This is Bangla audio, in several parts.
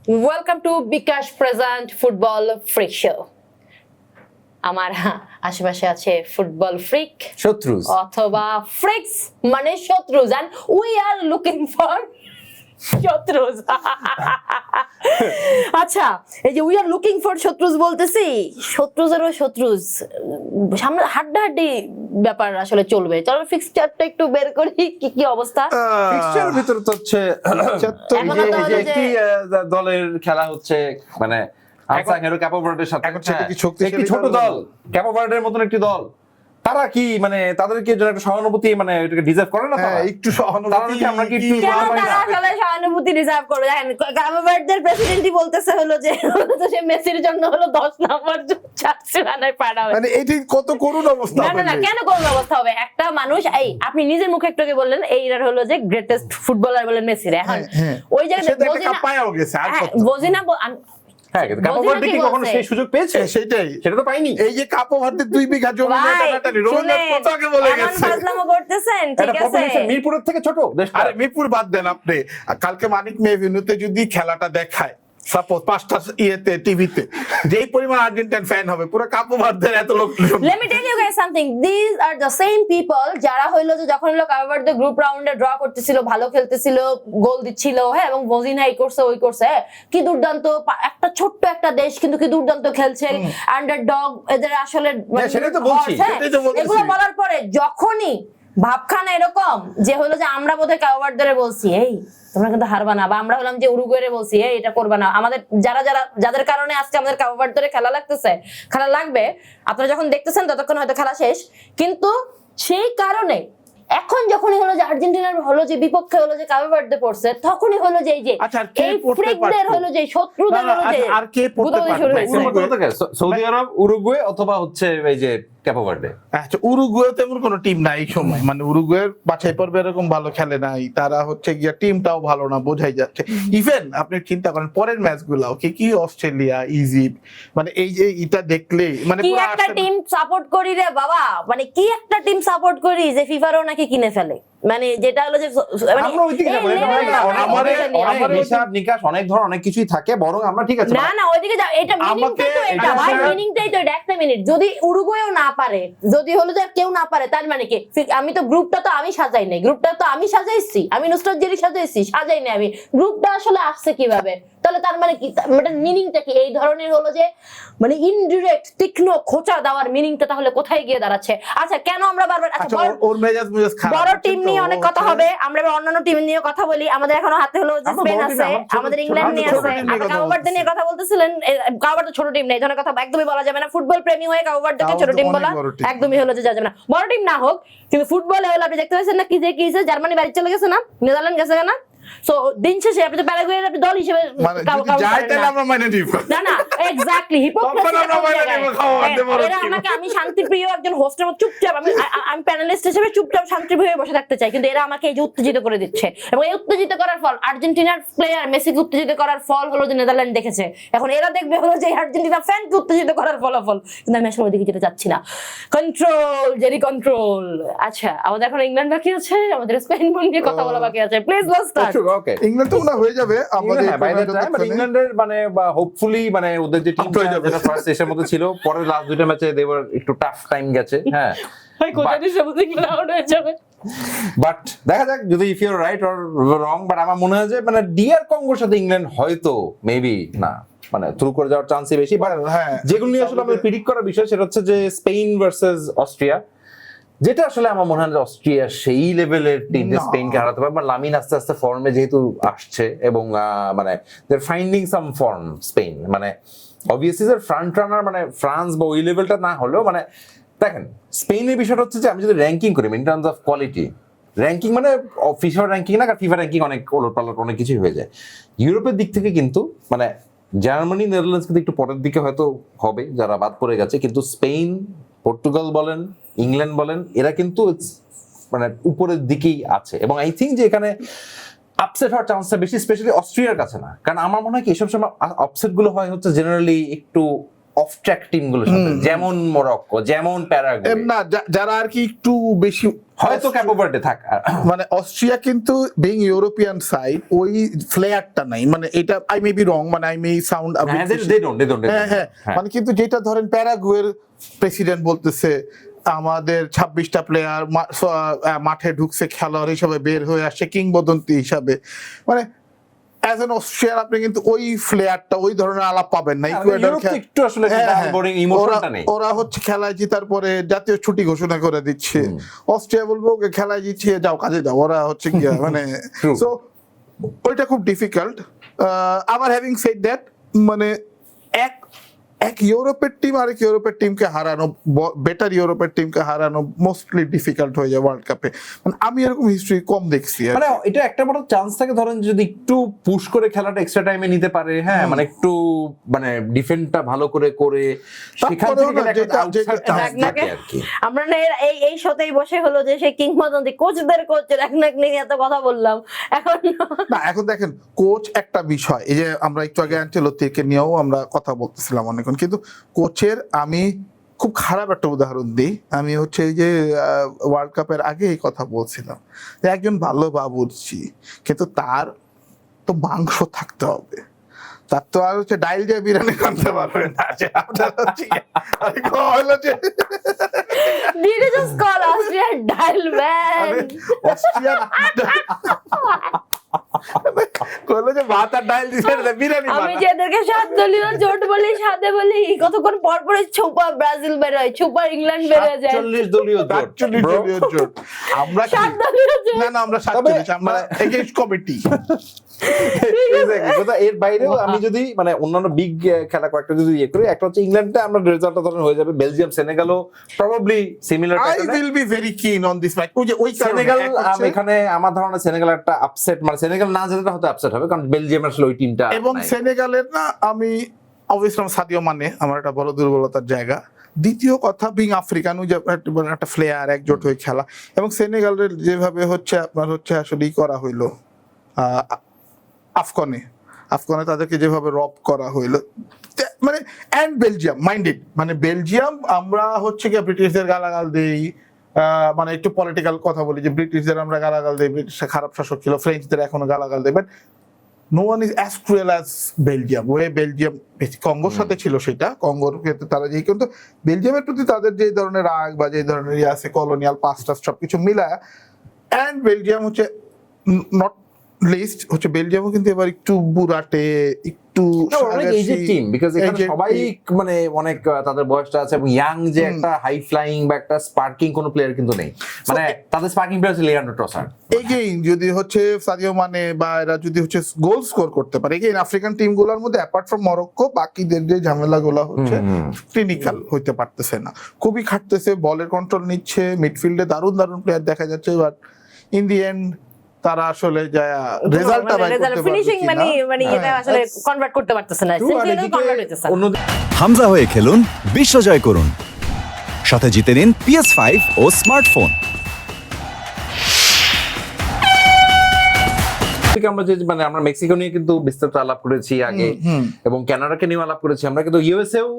Welcome to Bikash present football freak show. আমার আশেপাশে আছে ফুটবল ফ্রিক শত্রুজ অথবা ফ্রিক্স মানে শত্রুজ, and we are looking for শত্রুজ। আচ্ছা, এই যে উই আর লুকিং ফর শত্রুজ বলতেছি, শত্রুজেরও শত্রুজ, সামনে হাড্ডাহাড্ডি ব্যাপার আসলে চলবে। চলো ফিক্সচারটা একটু বের করি, কি কি অবস্থা। ফিক্সচার ভিতরে তো হচ্ছে একটি দলের খেলা হচ্ছে, মানে আনসাং হিরো ক্যাপো ভার্ডের সাথে একটি ছোট দল, ক্যাপো ভার্ডের মতন একটি দল। তারা কি মানে তাদেরকে জন্য একটা সহানুভূতি মানে এটাকে ডিজার্ভ করে না? তারা একটু সহানুভূতি, আমরা কি একটু কেন তারা আসলে সহানুভূতি ডিজার্ভ করবে? দেখেন ক্যাপো ভার্ডের প্রেসিডেন্টই বলতেছে হলো যে সে মেসির জন্য হলো 10 নম্বর চাচ্ছে বানায় পাঠাবে। মানে এটি কত করুণ অবস্থা। না কেন করুণ অবস্থা হবে? একটা মানুষ, এই আপনি নিজের মুখে একটু আগে বললেন এইটার হলো যে গ্রেটেস্ট ফুটবলার বলেন মেসি। এখন ওই জায়গায় বজিনা হ্যাঁ, কিন্তু ক্যাপো ভার্ডে কি কখনো সেই সুযোগ পেয়েছে? সেটা তো পাইনি। এই যে ক্যাপো ভার্ডে 2 বিঘা জমি টানাটানি রোনালদো কত আগে বলে গেছে। ফাজলামো করতেছেন, ঠিক আছে? মিরপুরের থেকে ছোট দেশটা। আরে মিরপুর বাদ দেন আপনি, কালকে মানিক মেভিনুতে যদি খেলাটা দেখায় সাপোজ 5টা ইয়েতে টিভিতে, যেই পরিমাণ আর্জেন্টাইন ফ্যান হবে, পুরো কাপো ভার্ডের এত লোক। Let me tell you guys something, these are the same people যারা হইলো যে যখন হলো কাপো ভার্ডে গ্রুপ রাউন্ডে ড্র করতেছিল, ভালো খেলতেছিল, গোল দিচ্ছিল, হ্যাঁ, এবং বজিনা এই করছে ওই করছে, কি দুর্দান্ত একটা ছোট্ট একটা দেশ কিন্তু কি দুর্দান্ত খেলছে, আন্ডারডগ, এদের আসলে সেটাই তো বলছি। এগুলো বলার পরে যখনই ভাবখানা এরকম যে হলো যে আমরা বোধহয় কাপো ভার্ডে বলছি এই তোমরা কিন্তু হারবা না, বা আমরা হলাম যে উরুগুয়েরে বলছি এই এটা করবা না, আমাদের যাদের কারণে আজকে আমাদের কাপো ভার্ডে খেলা লাগতেছে, খেলা লাগবে, আপনারা যখন দেখতেছেন ততক্ষণ হয়তো খেলা শেষ, কিন্তু সেই কারণে এখন যখনই হলো যে আর্জেন্টিনার হলো যে বিপক্ষে হলো যে কাপো ভার্ডে পড়ছে, তখনই হলো যে এই যে এই ফ্রিকদের হলো যে শত্রুদের হলো যে আর কে পড়তে পারবে? সৌদি আরব, উরুগুয়ে অথবা হচ্ছে এই যে ক্যাপো ভার্ডে। আচ্ছা, উরুগুয়ে তেমন কোনো টিম নাই এই সময়, মানে উরুগুয়ের বাছাই পর্বে এরকম ভালো খেলে নাই, তারা হচ্ছে গিয়া টিমটাও ভালো না, বোঝাই যাচ্ছে। ইভেন আপনি চিন্তা করেন পরের ম্যাচগুলাও কি অস্ট্রেলিয়া, ইজিপ্ট, মানে এই যে এটা দেখলে মানে কি একটা টিম সাপোর্ট করি রে বাবা, মানে কি একটা টিম সাপোর্ট করি যে ফিফারও নাকি কিনে ফেলে, মানে যেটা হলো যে আমরা ওইদিকে যাবো না, আমাদের হিসাব নিকাশ অনেক ধরনের অনেক কিছুই থাকে, বরং আমরা ঠিক আছে না ওইদিকে যাও, এটা মিনিংটাই তো এটা ভাই, মিনিংটাই তো এটা। একটা মিনিট, যদি উরুগুয়েও না পারে, যদি হলো যে কেউ না পারে, তার মানে কি? আমি তো গ্রুপটা তো আমি সাজাই নাই, গ্রুপটা তো আমি সাজাইছি, আমি নুসরাত জেরি সাজাইছি, সাজাই নাই আমি। গ্রুপটা আসলে আসছে কিভাবে? তাহলে তার মানে কি, মানে মিনিংটা কি? এই ধরনের হলো যে মানে ইনডিরেক্ট তীক্ষ্ণ খোঁচা দেওয়ার মিনিংটা তাহলে কোথায় গিয়ে দাঁড়াচ্ছে? আচ্ছা, কেন আমরা বারবার ওর মেজাজ খারাপ, বড় টিম নিয়ে অনেক কথা হবে, আমরা এবার অন্যান্য টিম নিয়ে কথা বলি। আমাদের এখনো হাতে হলো যে স্পেন আছে, আমাদের ইংল্যান্ড নিয়ে আছে, কাপো ভার্ডে নিয়ে কথা বলতেছিলেন। কাপো ভার্ডে ছোট টিম নেই, এই ধরনের কথা একদমই বলা যাবে না। ফুটবল প্রেমী হয়ে কাপো ভার্ডেকে ছোট টিম বলা একদমই হলো যে যাবে না। বড় টিম না হোক, কিন্তু ফুটবলে হলো আপনি দেখতে পাচ্ছেন না কি যে কি জার্মানি বাড়ি চলে গেছে না, নেদারল্যান্ড গেছে না, সো দিন শেষে আপনি তো প্যারাগুয়ের আপনি দল হিসেবে না এক্স্যাক্টলি হিপোক্রেসি। আমাকে, আমি শান্তিপ্রিয় একজন হোস্টের মতো চুপচাপ, আমি প্যানেলিস্ট হিসেবে চুপচাপ শান্তিপ্রিয় হয়ে বসে থাকতে চাই, কিন্তু এরা আমাকে এই যে উত্তেজিত করে দিচ্ছে, এবং এই উত্তেজিত করার ফল আর্জেন্টিনার প্লেয়ার মেসিকে উত্তেজিত করার ফল হলো যে নেদারল্যান্ড দেখেছে। এখন এরা দেখবে হলো যে আর্জেন্টিনা ফ্যানকে উত্তেজিত করার ফলাফল, কিন্তু আমি আসলে ওইদিকে যেতে চাচ্ছি না। Control Jerry control. আচ্ছা, আমাদের এখন ইংল্যান্ড বাকি আছে, আমাদের স্পেন নিয়ে কথা বলা বাকি আছে। Please let's start. Okay, England তো না হয়ে যাবে আমাদের ইংল্যান্ডের মানে বা হোপফুলি মানে ওদের যে টিম যেটা ফার্স্ট এর মধ্যে ছিল, পরের লাস্ট দুটো ম্যাচে দেবার একটু টাফ টাইম গেছে। হ্যাঁ, বাট দেখা যাক যদি if you are right or wrong, but আমার মনে হয় যে মানে ডিআর কঙ্গোর সাথে ইংল্যান্ড হয়তো মেবি না মানে থ্রু করে যাওয়ার চান্সই বেশি। বাট যেগুলো নিয়ে আসলে আমাদের প্রেডিক্ট করার বিষয় সেটা হচ্ছে যে স্পেন ভার্সেস অস্ট্রিয়া, যেটা আসলে আমার মনে হয় যে অস্ট্রিয়া সেই লেভেলের টিম যে স্পেনকে হারাতে পারবে। লামিন আস্তে আস্তে ফর্মে যেহেতু আসছে, এবং মানে they are finding some form Spain, মানে অবভিয়াসলি যে ফ্রন্ট রানার মানে ফ্রান্স বা ওই লেভেলটা না হলেও, মানে দেখেন স্পেনের বিষয়টা হচ্ছে যে আমি যদি র্যাঙ্কিং করি in terms of quality ranking, মানে ফিফা র্যাঙ্কিং না, কারণ ফিফা র্যাঙ্কিং অনেক ওলটপালট অনেক কিছুই হয়ে যায়। ইউরোপের দিক থেকে কিন্তু মানে জার্মানি, নেদারল্যান্ডস কিন্তু একটু পরের দিকে হয়তো হবে যারা বাদ পড়ে গেছে, কিন্তু স্পেন, পর্তুগাল বলেন, ইংল্যান্ড বলেন, এরা কিন্তু মানে উপরের দিকেই আছে। এবং আই থিঙ্ক যে এখানে আপসেট হওয়ার চান্সটা বেশি, স্পেশালি অস্ট্রিয়ার কাছে না, কারণ আমার মনে হয় কি এসব সময় আপসেট গুলো হয় হচ্ছে জেনারেলি একটু অফ ট্র্যাক টিম গুলোর সাথে, যেমন মরক্কো, যেমন প্যারাগুয়ে, না যারা আর কি একটু বেশি হয়তো ক্যাপো ভার্দে থাকা, মানে অস্ট্রিয়া কিন্তু বিং ইউরোপিয়ান সাইড ওই ফ্লেয়ারটা নাই, মানে এটা আই মে বি রং, মানে আই মে সাউন্ড হ্যাঁ, মানে কিন্তু যেটা ধরেন প্যারাগুয়ের প্রেসিডেন্ট বলতেছে আমাদের 26টা প্লেয়ার মাঠে ঢুকছে খেলোয়াড় হিসাবে বের হয়ে আসছে কিংবদন্তি হিসাবে, মানে অ্যাজ এন অস্ট্রিয়ান আপনি কিন্তু ওই ফ্লেয়ারটা ওই ধরনের আলাপ পাবেন না। একটু আসলে বোরিং ইমোশনটা নেই। ওরা হচ্ছে খেলায় জিতার পরে জাতীয় ছুটি ঘোষণা করে দিচ্ছে, অস্ট্রিয়া বলবো ওকে খেলায় জিতিয়ে যাও কাজে যাও, ওরা হচ্ছে কি মানে সো ওইটা খুব ডিফিকাল্ট। আবার হ্যাভিং সেড দ্যাট, মানে এক ইউরোপের টিম আরেক ইউরোপের টিমকে হারানো, বেটার ইউরোপের টিমকে হারানো মোস্টলি ডিফিকাল্ট হয়ে যায় ওয়ার্ল্ড কাপে, মানে আমি এরকম হিস্ট্রি কম দেখছি। মানে এটা একটা বড় চান্স থাকে, ধরেন যদি একটু পুশ করে খেলাটা এক্সট্রা টাইমে নিতে পারে, হ্যাঁ মানে একটু মানে ডিফেন্ডটা ভালো করে সেখান থেকে আমরা না এই শোতেই বসে হলো যে সেই কিংবদন্তি কোচদের কোচের এক নাক নিয়ে এত কথা বললাম, এখন দেখেন কোচ একটা বিষয়, এই যে আমরা একটু আগে আনচেলত্তিকে নিয়েও আমরা কথা বলতেছিলাম অনেকক্ষণ, কিন্তু কোচের আমি খুব খারাপ একটা উদাহরণ দিই, আমি হচ্ছে এই যে ওয়ার্ল্ড কাপের আগে এই কথা বলছিলাম যে একজন ভালো বাবুর্চি, কিন্তু তার তো মাংস থাকতে হবে, তার তো আর হচ্ছে ডাইল দিয়ে বিরিয়ানি করতে পারবে না, যে আপনার হচ্ছে হলো যে Did you just call Austria dial man? Austria কইলো যে ভাত আর ডাইল দিয়ে বিরিয়ানি বানায়। আমি যেদেরকে সাত দলীয় জোট বলি, সাথে বলি কতক্ষণ পর পর ছুপা ব্রাজিল বের হয়, ছুপা ইংল্যান্ড বের হয়ে যায়, 40 দলীয় জোট। আমরা সাত দলীয় জোট না আমরা 47, আমরা এগেইনস্ট কমিটি। এর বাইরেও আমি যদি মানে অন্যান্য বিগ খেলা কয়েকটা যদি ইয়ে করি, একটা হচ্ছে ইংল্যান্ডে আমরা রেজাল্টটা ধরেন হয়ে যাবে, বেলজিয়াম সেনেগালও probably similar. I will be very keen on this match. ওই সেনেগাল, এখানে আমার ধারণা সেনেগাল একটা আপসেট, মানে সেনেগাল না জেতাটা হয়তো আপসেট হবে, কারণ বেলজিয়াম আসলে ওই টিমটা, এবং সেনেগালের না আমি অবভিয়াসলি সাদিও মানে আমার একটা বড় দুর্বলতার জায়গা। দ্বিতীয় কথা বিং আফ্রিকান, ওই যে একটা প্লেয়ার একজোট হয়ে খেলা, এবং সেনেগালের যেভাবে হচ্ছে আপনার হচ্ছে আসলে করা হইলো আফগানে তাদেরকে যেভাবে রব করা হইলো, মানে অ্যান্ড বেলজিয়াম মাইন্ডেড, মানে বেলজিয়াম আমরা হচ্ছে কি ব্রিটিশদের গালাগাল দেই, মানে একটু পলিটিক্যাল কথা বলি যে ব্রিটিশদের আমরা গালাগাল দেই, ব্রিটিশরা খারাপ শাসক ছিল, ফ্রেঞ্চদের এখনো গালাগাল দেই, but no one is as cruel as Belgium. Belgium কঙ্গোর সাথে ছিল, সেটা কঙ্গোর ক্ষেত্রে তারা যে, কিন্তু বেলজিয়ামের প্রতি তাদের যে ধরনের রাগ বা যে ধরনের আছে কলোনিয়াল পাস্টাস সবকিছু মিলায়, অ্যান্ড বেলজিয়াম হচ্ছে নট লিস্ট হচ্ছে বেলজিয়ামও কিন্তু এবার একটু বুড়াটে, একটু টিম, বিকজ এখানে সবাই মানে অনেক তাদের বয়সটা আছে, এবং ইয়াং যে একটা হাই ফ্লাইং বা একটা স্পার্কিং কোনো প্লেয়ার কিন্তু নেই, মানে তাদের স্পার্কিং প্লেয়ার হচ্ছে লিয়ান্ড্রো ট্রসার্ড। এগেইন যদি হচ্ছে সাদিও মানে বা এরা যদি হচ্ছে গোল স্কোর করতে পারে, এগেইন আফ্রিকান টিমগুলোর মধ্যে অ্যাপার্ট ফ্রম মরক্কো বাকিদের যে ঝামেলাগুলো হচ্ছে ক্লিনিক্যাল হইতে পারতেছে না, খুবই খাটতেছে, বলের কন্ট্রোল নিচ্ছে, মিডফিল্ডে দারুণ দারুণ প্লেয়ার দেখা যাচ্ছে, বাট ইন দি এন্ড তারা আসলে রেজাল্টটা বাই করতে পারবে ফিনিশিং মানে এটা আসলে কনভার্ট করতে পারতেছে না, সিনসিয়ারলি কনভার্ট হইতেছে না। হামজা হয়ে খেলুন, বিশ্বজয় করুন, সাথে জিতে নিন PS5 ও স্মার্টফোন। আমরা যে মানে আমরা মেক্সিকো নিয়ে কিন্তু বিস্তারিত আলাপ করেছি আগে, এবং কানাডাকে নিয়ে আলাপ করেছি আমরা, কিন্তু ইউএসএও,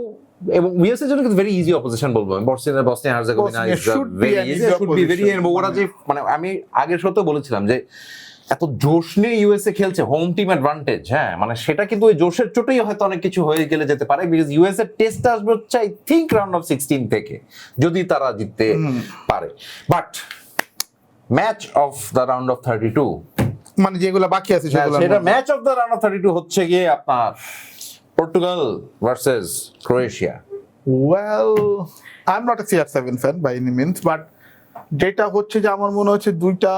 এবং ইউএসএর জন্য কিন্তু ভেরি ইজি অপোজিশন বলবো, Bosnia Herzegovina is very easy, should be very, ওরা যে মানে আমি আগের শোতে বলেছিলাম যে এত জোশ নিয়ে ইউএসএ খেলছে, হোম টিম অ্যাডভান্টেজ, হ্যাঁ মানে সেটা কিন্তু ওই জোশের চোটেই হয়তো অনেক কিছু হয়ে গেলে যেতে পারে, বিকজ ইউএসএ টেস্ট আসবে হচ্ছে আই থিঙ্ক রাউন্ড অফ 16 থেকে, যদি তারা জিততে পারে। But match of the round of 32, মানে যেগুলো বাকি আছে সেটা match of the round of 32 হচ্ছে গিয়ে আপনার Portugal versus Croatia. Well I am not a CR7 fan by any means, but যেটা হচ্ছে যে আমার মনে হচ্ছে দুইটা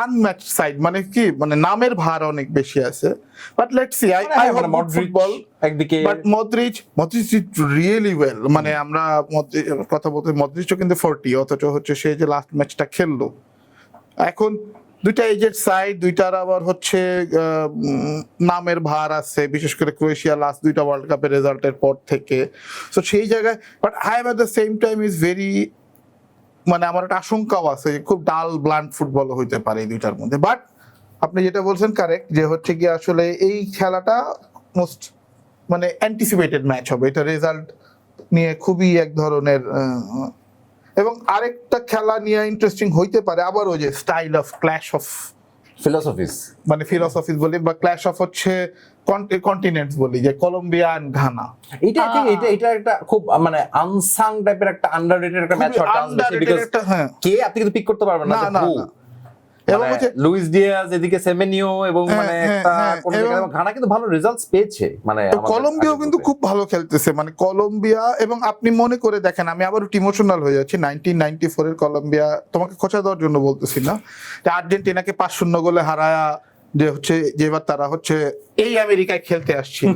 আনম্যাচ সাইড, মানে কি মানে নামের ভার অনেক বেশি আছে, but let's see. I hope football একদিকে, but Modric did really well, মানে আমরা কথা বলতে মদ্রিচও কিন্তু 40, অথচ হচ্ছে সে যে লাস্ট ম্যাচটা খেললো, এখন দুইটা এজেড সাইড, দুইটার আবার হচ্ছে নামের ভার আছে, বিশেষ করে ক্রোয়েশিয়া লাস্ট দুইটা ওয়ার্ল্ড কাপের রেজাল্টের পর থেকে, সো সেই জায়গায়, but I am at the same time is very, মানে আমার একটা আশঙ্কাও আছে যে খুব ডাল ব্লান্ট ফুটবল হইতে পারে এই দুইটার মধ্যে। বাট আপনি যেটা বলছেন কারেক্ট, যে হচ্ছে কি আসলে এই খেলাটা মোস্ট মানে অ্যান্টিসিপেটেড ম্যাচ হবে, এটা রেজাল্ট নিয়ে খুবই এক ধরনের এবং আরেকটা খেলা নিয়ে ইন্টারেস্টিং হইতে পারে আবার ওই যে style of clash of philosophies মানে ফিলোসফিস বলি বা ক্ল্যাশ অফ হচ্ছে কন্টিনেন্টস বলি, যে কলম্বিয়া এন্ড ঘানা। এটা ঠিক, এটা একটা খুব মানে আনসাং টাইপের একটা আন্ডাররেটেড একটা ম্যাচ হওয়ার চান্স বেশি, বিকজ কে আপনি কিন্তু পিক করতে পারবেন না যে না, who? না। এবং মানে হচ্ছে লুইস ডিয়াজ, এদিকে সেমেনিও, এবং মানে একটা কোন এবং জায়গায় ঘানা কিন্তু ভালো রেজাল্টস পেয়েছে, মানে তো কলম্বিয়াও কিন্তু খুব ভালো খেলতেছে, মানে কলম্বিয়া। এবং আপনি মনে করে দেখেন, আমি আবার ইমোশনাল হয়ে যাচ্ছি, 1994 এর কলম্বিয়া, তোমাকে খোঁচা দেওয়ার জন্য বলতেছি না, যে আর্জেন্টিনাকে 5-0 গোলে হারায়া যে হচ্ছে যেবার তারা হচ্ছে এই আমেরিকায় খেলতে আসছিল,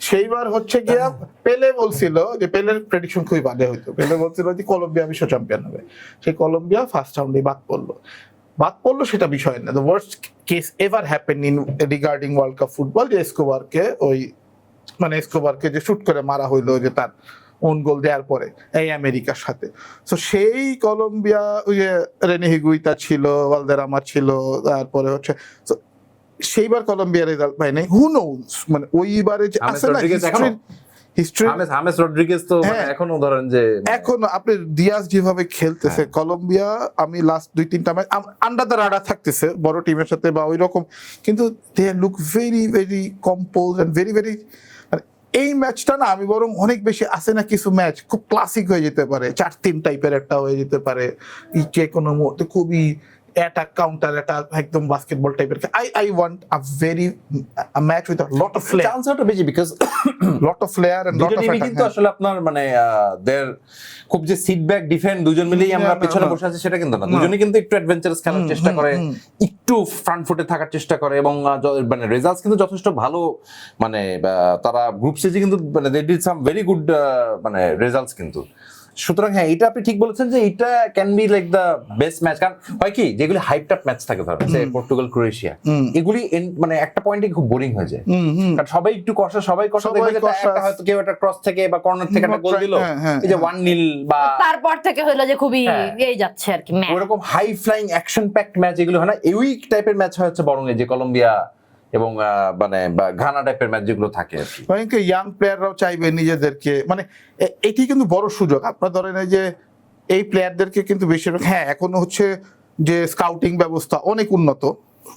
সেইবার হচ্ছে গিয়া পেলে বলছিল যে, পেলের প্রেডিকশন খুবই বাজে হইতো, পেলে বলছিল যে কলম্বিয়া বিশ্ব চ্যাম্পিয়ন হবে, সেই কলম্বিয়া ফার্স্ট রাউন্ডে বাদ পড়লো সেটা বিষয় না। The worst case ever happen in regarding world cup football, যে এসকোবারকে যে শুট করে মারা হইলো, যে তার ওন গোল দেওয়ার পরে এই আমেরিকার সাথে। তো সেই কলম্বিয়া, ওই যে রেনে হিগুইতা ছিল, ভালদেরামা ছিল, তারপরে হচ্ছে সেইবার কলম্বিয়া রেজাল্ট পায় নাই, হু নোস, মানে ওইবারে যে আছে না হিস্ট্রি, হামেস রড্রিগেজ তো মানে এখনো ধরেন যে এখন আপনি দিয়াজ যেভাবে খেলতেছে কলম্বিয়া, আমি লাস্ট 2-3টা ম্যাচ আন্ডার দ্য রাডার থাকতেছে বড় টিমের সাথে বা ওই রকম, কিন্তু they look very very compose and very very, এই ম্যাচটা না আমি বরং অনেক বেশি আছে না, কিছু ম্যাচ খুব ক্লাসিক হয়ে যেতে পারে, 4-3 টাইপের একটা হয়ে যেতে পারে, যে কোনো মুহূর্তে খুবই অ্যাটাক কাউন্টার অ্যাটাক, একদম বাস্কেটবল টাইপের। I want a match with a lot of flair, চান্সটা বেশি, because lot of flair and lot of attack. কিন্তু আসলে আপনার মানে দের খুব যে সিট ব্যাক ডিফেন্ড দুজন মিলেই আমরা পেছনে বসে আছি সেটা কিন্তু না, দুজনেই কিন্তু একটু অ্যাডভেঞ্চারাস খেলার চেষ্টা করে, একটু ফ্রন্ট ফুটে থাকার চেষ্টা করে, এবং মানে রেজাল্টস কিন্তু যথেষ্ট ভালো, মানে তারা গ্রুপ স্টেজে কিন্তু মানে they did some very good মানে রেজাল্টস কিন্তু। সুতরাং হ্যাঁ, এটা আপনি ঠিক বলেছেন যে এটা can be like the best match. কারণ হয় কি, যেগুলি হাইপড আপ ম্যাচ থাকে, ধরেন যে পর্তুগাল ক্রোয়েশিয়া, এগুলি মানে একটা পয়েন্টে খুব বোরিং হয়ে যায়, কারণ সবাই একটু কষা দেখবে যে একটা হয়তো কেউ একটা ক্রস থেকে বা কর্নার থেকে একটা গোল দিল, এই যে 1-0 বা তারপর থেকে হলো যে খুবই এই যাচ্ছে আর কি ম্যাচ, ওরকম high flying action packed match এগুলো হয় না, এই উইক টাইপের ম্যাচ হচ্ছে বরং এই যে কলম্বিয়া এবং মানে ঘানা টাইপের ম্যাচ যেগুলো থাকে আর কি। মানে ইয়াং প্লেয়াররাও চাইবে নিজেদেরকে, মানে এটি কিন্তু বড় সুযোগ। আপনার ধরেন এই যে এই প্লেয়ারদেরকে কিন্তু বেশিরভাগ, হ্যাঁ এখনো হচ্ছে যে স্কাউটিং ব্যবস্থা অনেক উন্নত,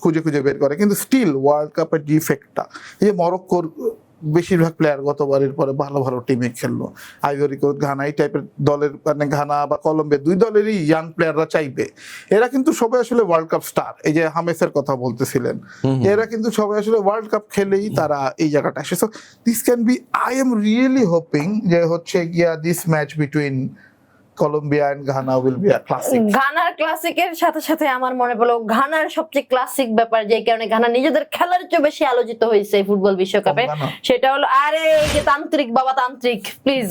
খুঁজে বের করে, কিন্তু স্টিল ওয়ার্ল্ড কাপের ডিফেক্টটা, এই যে মরক্কোর বেশিরভাগ প্লেয়ার গতবারের পরে ভালো ভালো টিমে খেললো, আইভরি কোস্ট, ঘানা, এই টাইপের দলের, মানে ঘানা বা কলম্বিয়া দুই দলেরই ইয়াং প্লেয়াররা চাইবে, এরা কিন্তু সবাই আসলে ওয়ার্ল্ড কাপ স্টার। এই যে হামেসের কথা বলতেছিলেন, এরা কিন্তু সবাই আসলে ওয়ার্ল্ড কাপ খেলেই তারা এই জায়গাটা আসে। So this can be, I am really hoping যে হচ্ছে গিয়া this match between Colombia and Ghana will be a classic. ঘানার ক্লাসিকের সাথে সাথে আমার মনে পড়লো ঘানার সবচেয়ে ক্লাসিক ব্যাপার, যে কারণে ঘানা নিজেদের খেলার চেয়ে বেশি আলোচিত হয়েছে এই ফুটবল বিশ্বকাপে, সেটা হলো আরে এই যে তান্ত্রিক, বাবা তান্ত্রিক, প্লিজ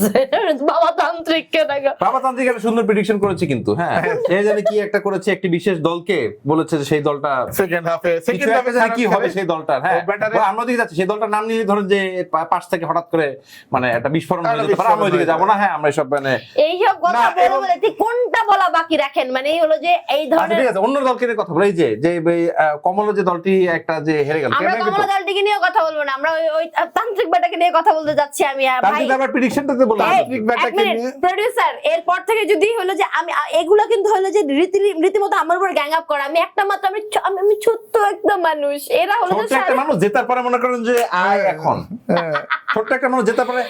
বাবা তান্ত্রিক কে দেখা, বাবা তান্ত্রিক একটা সুন্দর প্রেডিকশন করেছে কিন্তু, হ্যাঁ সে জানে কি একটা করেছে, একটি বিশেষ দলকে বলেছে যে সেই দলটা সেকেন্ড হাফে কি হবে সেই দলটার, হ্যাঁ আমরা ওদিকে যাচ্ছি, সেই দলটার নাম নিয়ে ধরেন যে পাশ থেকে হঠাৎ করে মানে একটা বিস্ফোরণ হয়ে যেতে পারে, আমরা ওইদিকে যাবো না, হ্যাঁ আমরা সব মানে এইসব কথা বলে ঠিক কোনটা বলা বাকি রাখেন, মানে এই হলো যে এই ধরনের, ঠিক আছে অন্য দলকে নিয়ে কথা বলে, এই যে কমল যে দলটি একটা যে হেরে গেল, আমরা কমলা দলটিকে নিয়ে কথা বলবো না, আমরা ওই তান্ত্রিক ব্যাটাকে নিয়ে কথা বলতে যাচ্ছি। আমি ভাই আবার প্রেডিকশনটাতে বললাম তান্ত্রিক ব্যাটাকে নিয়ে, প্রোডিউসার এরপর থেকে যদি হলো যে আমি এগুলা কিন্তু হলো যে রীতিমতো আমার উপর গ্যাং আপ করা, আমি একটা মাত্র আমি ছোট্ট একটা মানুষ, এরা হলো ছোট্ট একটা মানুষ জেতার পরে মনে করেন যে আয় এখন ছোট্ট একটা মানুষ জেতার পরে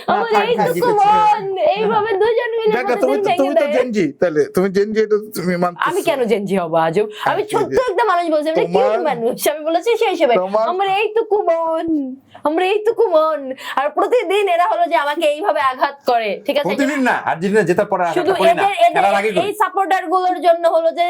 এইভাবে দুজন মিলে তুমি তো জেনজি, তাহলে তুমি জেনজি, এটা তুমি মানতে, আমি কেন জেনজি হব আজব, আমি ছোট্ট একটা মানুষ বলছি, আমি কি মানুষ, আমি বলেছি সেই হিসেবে আমরা এইটুকু মন, আর প্রতিদিন এরা হলো যে আমাকে এইভাবে আঘাত করে, ঠিক আছে প্রতিদিন না, আর্জেন্টিনা জেতার পরে শুধু এই সাপোর্টার গুলোর জন্য হলো যে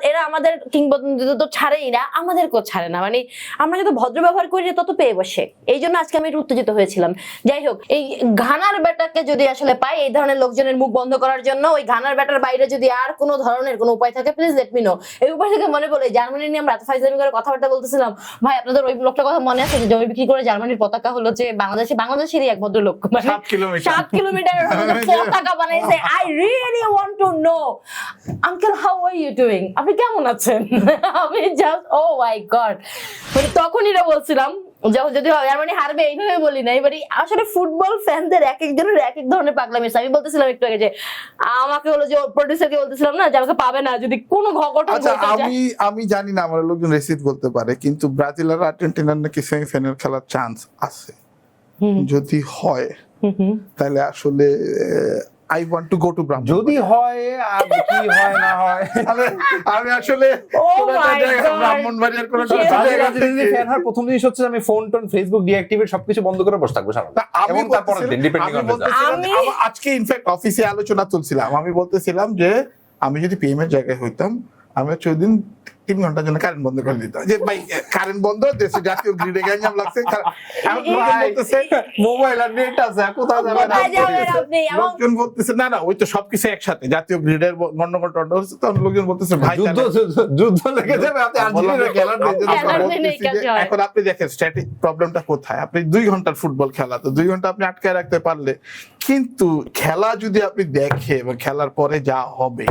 এরা আমাদের কিংবদন্তি তো ছাড়েই না, আমাদেরকেও ছাড়ে না, মানে আমরা যত ভদ্র ব্যবহার করি তত পেয়ে বসে, এই জন্য আজকে আমি একটু উত্তেজিত হয়েছিলাম। যাই হোক, এই ঘানার ব্যাটাকে যদি আসলে পাই এই ধরনের লোকজনের মুখ বন্ধ করার জন্য, ওই ঘানার ব্যাটার বাইরে যদি আর কোনো ধরনের কোনো উপায় থাকে প্লিজ লেট মি নো। এই উপায় থেকে মনে পড়ে জার্মানি নিয়ে আমরা এত ফাইজলামি করে কথাবার্তা বলতেছিলাম, ভাই আপনাদের ওই লোকটার কথা মনে আছে যে জমি বিক্রি করে জার্মানির পতাকা হলো যে বাংলাদেশেরই এক ভদ্রলোক, মানে 7 কিলোমিটার পতাকা বানাইছে। I really want to know uncle how are you doing, আপনি কেমন আছেন? আমি জাস্ট ও মাই গড, মানে তখন এটা বলছিলাম যদি জার্মানি হারবে এইভাবে বলি না, এবারে আসলে ফুটবল ফ্যানদের এক একজনের এক এক ধরনের পাগলামি আছে। আমি বলতেছিলাম একটু আগে যে আমাকে হলো যে প্রোডিউসারকে বলতেছিলাম না যে আমাকে পাবে না যদি কোনো ঘটনা আচ্ছা ঘটে যায়। আমি জানি না আমার লোকজন রেসিভ বলতে পারে, কিন্তু ব্রাজিল আর আর্জেন্টিনার নাকি সেমিফাইনাল খেলার চান্স আছে। যদি হয় তাহলে আসলে I want to go to ব্রাহ্মণ। যদি হয় আর কি হয় না হয়, আমি আসলে Oh কোনো একটা my জায়গায় God! ব্রাহ্মণবাড়িয়ার কোনো একটা Yeah. জায়গায় যদি ফ্যান হয় প্রথম জিনিস হচ্ছে আমি ফোন টোন ফেসবুক ডিঅ্যাক্টিভেট সবকিছু বন্ধ করে বসে থাকবো সারা। তা আমি এবং তারপরের দিন ডিপেন্ডিং অন আমি- আজকে ইনফ্যাক্ট অফিসে আলোচনা চলছিলাম, আমি বলতেছিলাম যে আমি যদি পিএম এর জায়গায় হইতাম আমি হচ্ছে ওই দিন 3 ঘন্টার জন্য কারেন্ট বন্ধ করে দিতাম, যে ভাই কারেন্ট বন্ধ, দেশে জাতীয় গ্রিডে গ্যাঞ্জাম লাগছে। মোবাইল আর নেট আছে, কোথায় যাবেন কোথায় যাবেন আপনি? লোকজন বলতেছে না না ওই তো সবকিছু একসাথে, জাতীয় গ্রিডের গন্ডগোল টন্ড হচ্ছে, তখন লোকজন বলতেছে ভাই যুদ্ধ লেগে যাবে, আপনি আর্জেন্টিনা খেলার এখন আপনি দেখেন স্ট্র্যাটেজি প্রবলেমটা কোথায়। আপনি 2 ঘন্টার ফুটবল খেলা, তো 2 ঘন্টা আপনি আটকে রাখতে পারলে, কিন্তু খেলা যদি আপনি দেখে এবং খেলার পরে যা হবে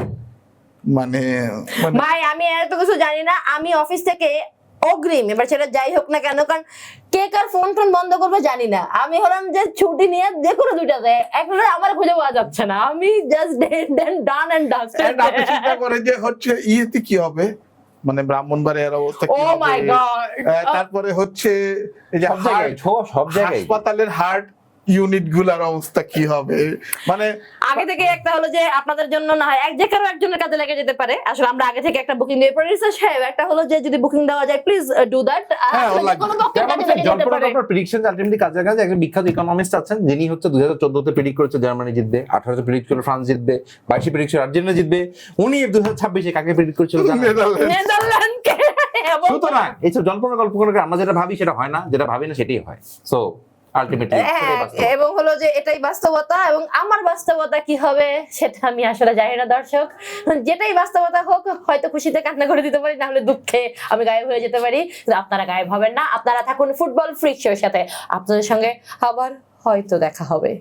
মানে ভাই আমি এত কিছু জানি না, আমি অফিস থেকে অগ্রিম, এবার সেটা যাই হোক না কেন, কারণ কে কার ফোন টোন বন্ধ করবে জানি না, আমি হলাম যে ছুটি নিয়ে যে কোনো 2টা দেয়, একটা আমার খুঁজে পাওয়া যাচ্ছে না, আমি জাস্ট ডান এন্ড ডাস্টেড। আপনি চিন্তা করেন যে হচ্ছে ইয়েতে কি হবে, মানে ব্রাহ্মণবাড়িয়ার অবস্থা কি ও হবে, মাই গড। তারপরে হচ্ছে এই যে সব জায়গায় সব জায়গায় হাসপাতালের হার্ট ইউনিট গুলার অবস্থা কি হবে, মানে আগে থেকে একটা হলো যে আপনাদের জন্য না হয় যে কারো একজনের কাজে লেগে যেতে পারে, আসলে আমরা আগে থেকে একটা বুকিং দিয়ে প্রোডিউসার সাহেব একটা হলো যে যদি বুকিং দেওয়া যায় প্লিজ ডু দ্যাট, কোনো পক্ষের কাজে লেগে যেতে পারে। প্রেডিকশন আলটিমেটলি কাজের কাছে একজন বিখ্যাত ইকোনমিস্ট আছেন যিনি হচ্ছে 2014 তে প্রেডিক্ট করেছে জার্মানি জিতবে, 18 তে প্রেডিক্ট করে ফ্রান্স জিতবে, 22 প্রেডিক্ট করে আর্জেন্টিনা জিতবে, উনি 2026 কাকে প্রেডিক্ট করেছিল জানেন? নেদারল্যান্ডকে সুতরাং এইসব জল্পনা কল্পনা করে আমরা যেটা ভাবি সেটা হয় না, যেটা ভাবি না সেটাই হয়। সো আলটিমেটলি এবং হলো যে এটাই বাস্তবতা, এবং আমার বাস্তবতা কি হবে সেটা আমি আসলে জানি না দর্শক, যেটাই বাস্তবতা হোক, হয়তো খুশিতে কান্না করে দিতে পারি, না হলে দুঃখে আমি গায়েব হয়ে যেতে পারি, কিন্তু আপনারা গায়েব হবেন না, আপনারা থাকুন ফুটবল ফ্রিক শোর সাথে, আপনাদের সঙ্গে আবার হয়তো দেখা হবে।